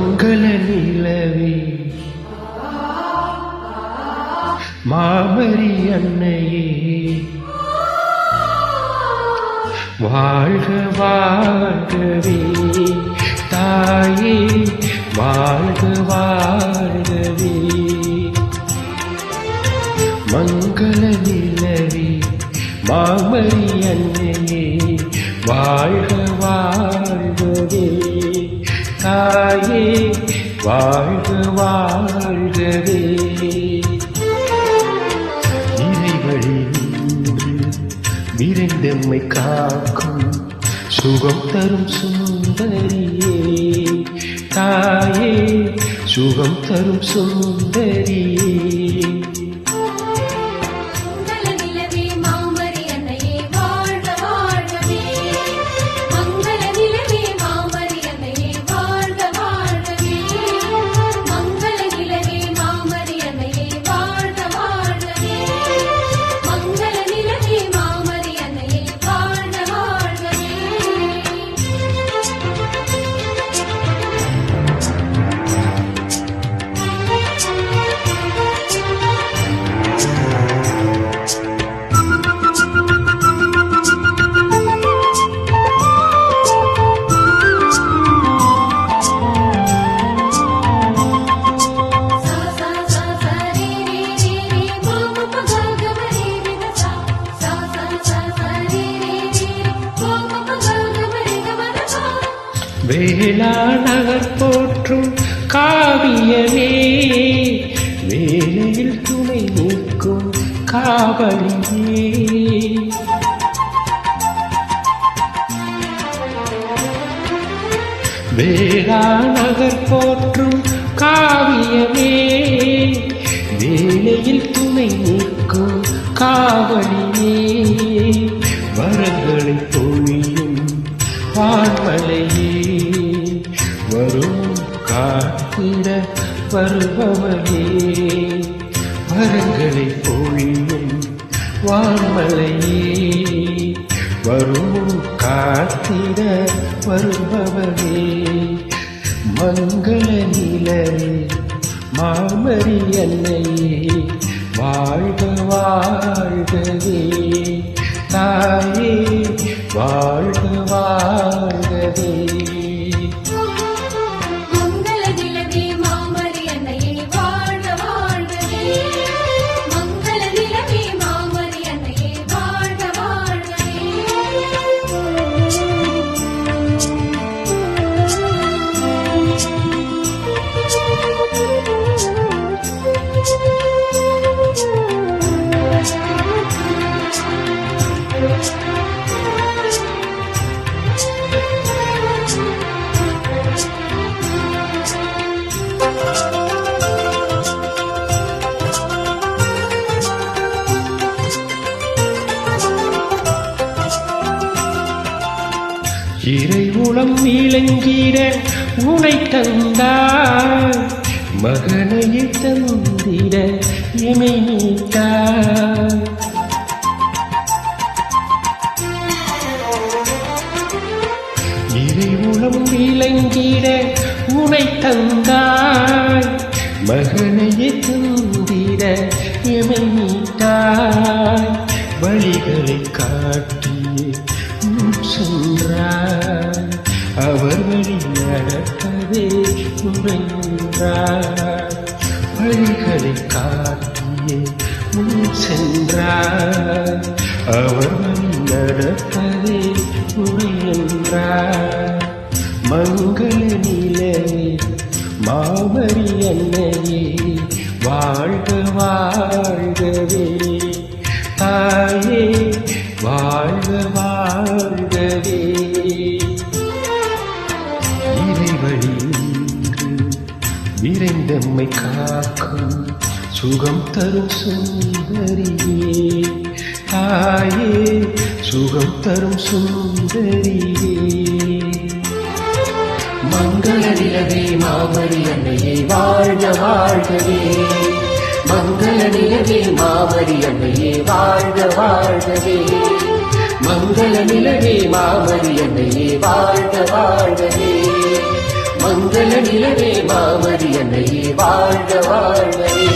மங்கள நிலவே மாமரி அன்னையே வாழ்க வாழ்கவே தாயே வாழ்க வாழ்கவே மங்கள நிலவே மாமரி அன்னையே வாழ்க வாழ்கவே தாயே வாழ்க வாழ்கவே இறைவழி விரைந்தெம்மை காக்கும் சுகம் தரும் சுந்தரியே தாயே சுகம் தரும் சுந்தரியே வேளா நகர் போற்றும் காவியமே வேளையில் துணை நிற்கும் காவலியே வேளா நகர் போற்றும் காவியமே வேளையில் துணை நிற்கும் காவலியே வரங்களை பொழியும் வான்மலையே வரும் காத்திட வருபவனே வரங்களை பொழியும் வான்மலையே வரும் காத்திட வருபவனே மங்கள நிலவே மாமரி அன்னையே வாழ்க வாழ்கவே தாயே வாழ்க வாழ்கவே இறை உளம் இளங்கிட உனை தந்தாய் மகனையை தந்திட எமை நீத்தாய் இறை உளம் இளங்கிட உனை தந்தாய் மகனையை தந்திட எமை நீத்தாய் வழிகளை காட்டியே சென்றார் அவர் வழி நடக்கவே முறைந்தார் வழிகளை காட்டியே முன் சென்றார் அவர் வழி நடக்கவே முறைந்தார் மங்கள நிலவே மாமரி அன்னையே வாழ்க வாழ்கவே தாயே வாழ்க வாழ்கவே இறைவழி விரைந்தெம்மை காக்கும் சுகம் தரும் சுந்தரியே தாயே சுகம் தரும் சுந்தரியே மங்கள நிலவே மாமரி அன்னையே வாழ்க வாழ்கவே மங்கள நிலவே மாமரி அன்னையே வாழ்க வாழ்கவே மங்கள நிலவே மாமரி அன்னையே வாழ்க வாழ்கவே மங்கள நிலவே மாமரி அன்னையே வாழ்க வாழ்கவே